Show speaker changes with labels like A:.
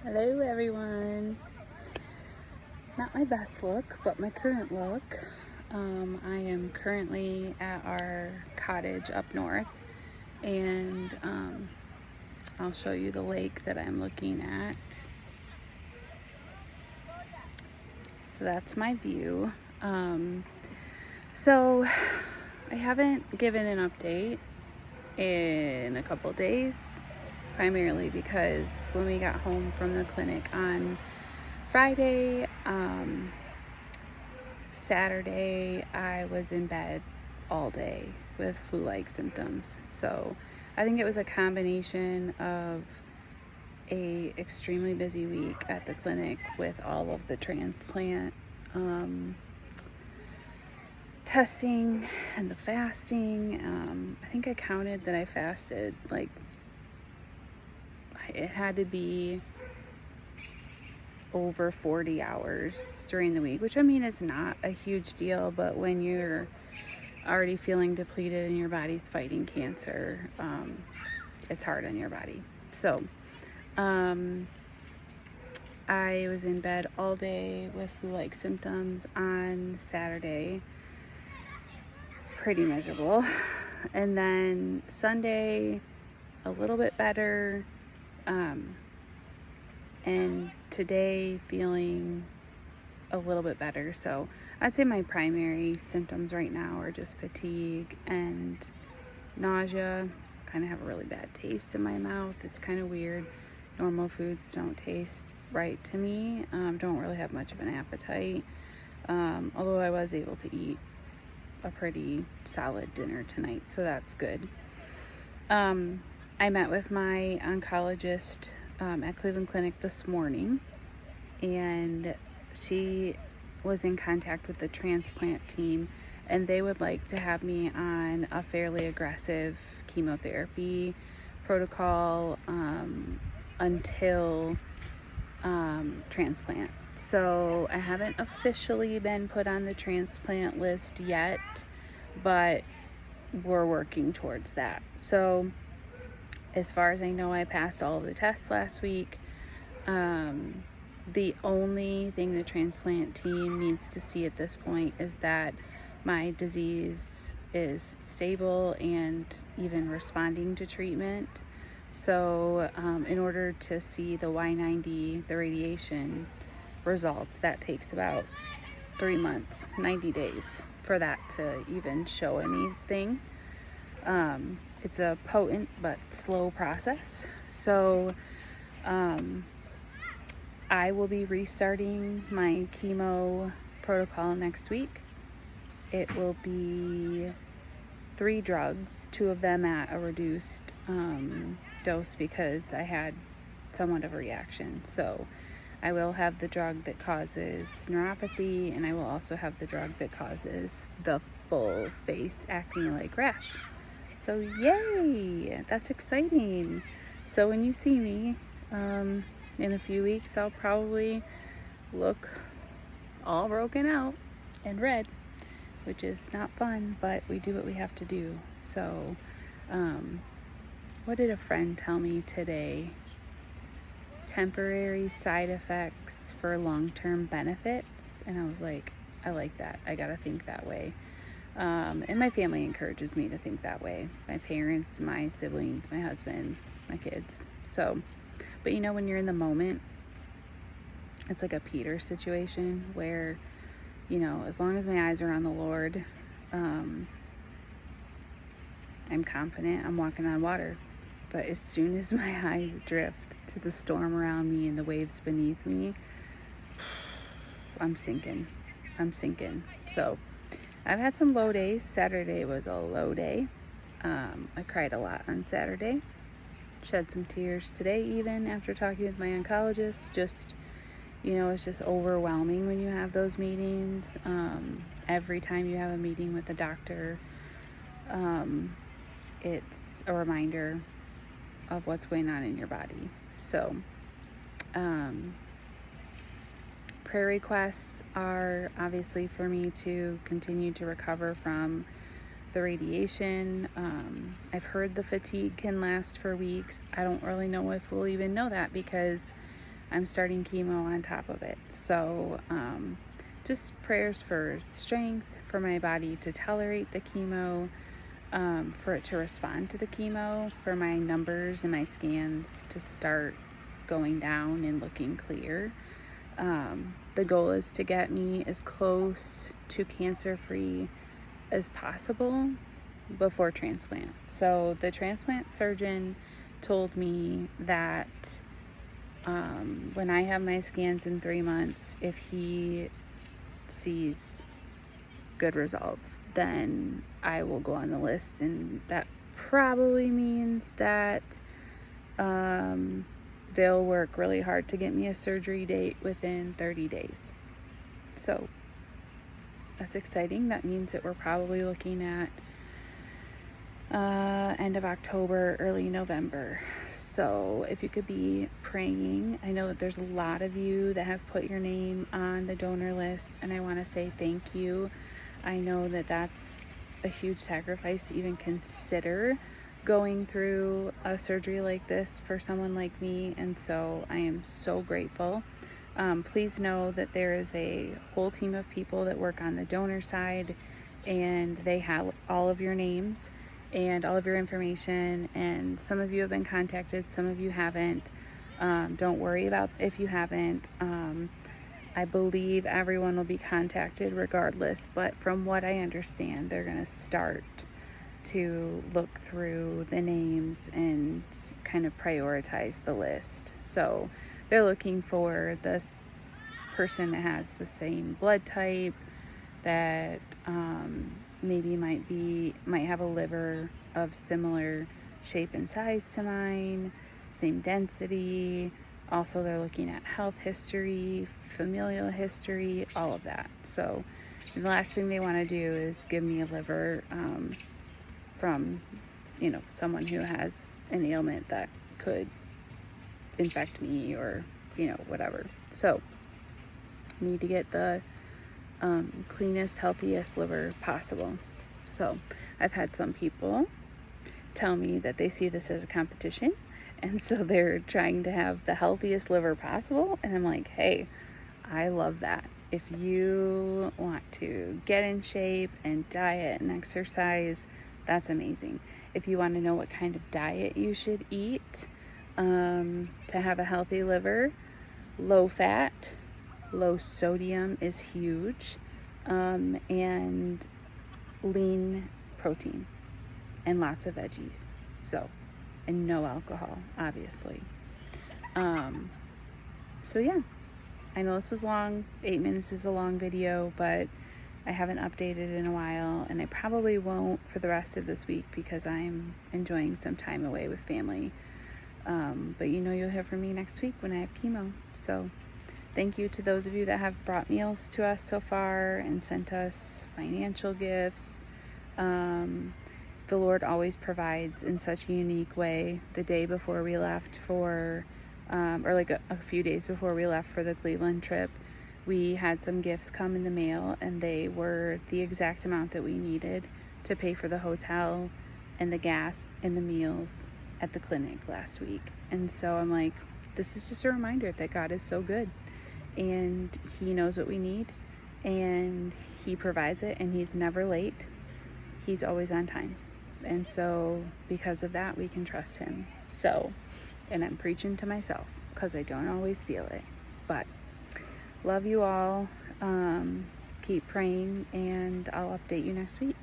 A: Hello everyone. Not my best look, but my current look. I am currently at our cottage up north, and I'll show you the lake that I'm looking at. So that's my view. So I haven't given an update in a couple days, primarily because when we got home from the clinic on Friday, Saturday, I was in bed all day with flu-like symptoms. So I think it was a combination of a extremely busy week at the clinic with all of the transplant testing and the fasting. I think I counted that I fasted, like, it had to be over 40 hours during the week, which I mean is not a huge deal, but when you're already feeling depleted and your body's fighting cancer, it's hard on your body. So I was in bed all day with flu-like symptoms on Saturday, pretty miserable. And then Sunday, a little bit better, and today feeling a little bit better. So I'd say my primary symptoms right now are just fatigue and nausea. Kind of have a really bad taste in my mouth. It's kind of weird. Normal foods don't taste right to me. Don't really have much of an appetite, although I was able to eat a pretty solid dinner tonight, so that's good. I met with my oncologist at Cleveland Clinic this morning, and she was in contact with the transplant team, and they would like to have me on a fairly aggressive chemotherapy protocol until transplant. So I haven't officially been put on the transplant list yet, but we're working towards that. So as far as I know, I passed all of the tests last week. The only thing the transplant team needs to see at this point is that my disease is stable and even responding to treatment. So in order to see the Y90, the radiation results, that takes about 3 months, 90 days for that to even show anything. It's a potent but slow process. So I will be restarting my chemo protocol next week. It will be 3 drugs, 2 of them at a reduced dose because I had somewhat of a reaction. So I will have the drug that causes neuropathy, and I will also have the drug that causes the full face acne-like rash. So yay, that's exciting. So when you see me in a few weeks, I'll probably look all broken out and red, which is not fun, but we do what we have to do. So what did a friend tell me today? Temporary side effects for long-term benefits. And I was like, I like that. I gotta think that way. And my family encourages me to think that way. My parents, my siblings, my husband, my kids. So, but you know, when you're in the moment, it's like a Peter situation where, you know, as long as my eyes are on the Lord, I'm confident I'm walking on water. But as soon as my eyes drift to the storm around me and the waves beneath me, I'm sinking. So I've had some low days. Saturday was a low day. I cried a lot on Saturday. Shed some tears today even after talking with my oncologist. Just, you know, it's just overwhelming when you have those meetings. Every time you have a meeting with the doctor, it's a reminder of what's going on in your body. So prayer requests are obviously for me to continue to recover from the radiation. I've heard the fatigue can last for weeks. I don't really know if we'll even know that because I'm starting chemo on top of it. So just prayers for strength, for my body to tolerate the chemo, for it to respond to the chemo, for my numbers and my scans to start going down and looking clear. The goal is to get me as close to cancer-free as possible before transplant. So the transplant surgeon told me that when I have my scans in 3 months, if he sees good results, then I will go on the list, and that probably means that they'll work really hard to get me a surgery date within 30 days. So that's exciting. That means that we're probably looking at end of October, early November. So if you could be praying, I know that there's a lot of you that have put your name on the donor list, and I want to say thank you. I know that that's a huge sacrifice to even consider going through a surgery like this for someone like me, and so I am so grateful. Please know that there is a whole team of people that work on the donor side, and they have all of your names and all of your information, and some of you have been contacted, some of you haven't. Don't worry about if you haven't. I believe everyone will be contacted regardless, but from what I understand, they're going to start to look through the names and kind of prioritize the list. So they're looking for this person that has the same blood type, that maybe might have a liver of similar shape and size to mine, same density. Also, they're looking at health history, familial history, all of that. So the last thing they want to do is give me a liver from, someone who has an ailment that could infect me, or, whatever. So I need to get the cleanest, healthiest liver possible. So I've had some people tell me that they see this as a competition, and so they're trying to have the healthiest liver possible, and I'm like, hey, I love that. If you want to get in shape and diet and exercise, that's amazing. If you want to know what kind of diet you should eat to have a healthy liver, low fat, low sodium is huge, and lean protein and lots of veggies. So, and no alcohol, obviously. So yeah, I know this was long. 8 minutes is a long video, but I haven't updated in a while, and I probably won't for the rest of this week because I'm enjoying some time away with family. But you'll hear from me next week when I have chemo. So thank you to those of you that have brought meals to us so far and sent us financial gifts. The Lord always provides in such a unique way. The day before we left for, or like a few days before we left for the Cleveland trip, we had some gifts come in the mail, and they were the exact amount that we needed to pay for the hotel and the gas and the meals at the clinic last week. And so I'm like, this is just a reminder that God is so good, and He knows what we need, and He provides it, and He's never late. He's always on time. And so because of that, we can trust Him. So, and I'm preaching to myself because I don't always feel it, but love you all. Keep praying, and I'll update you next week.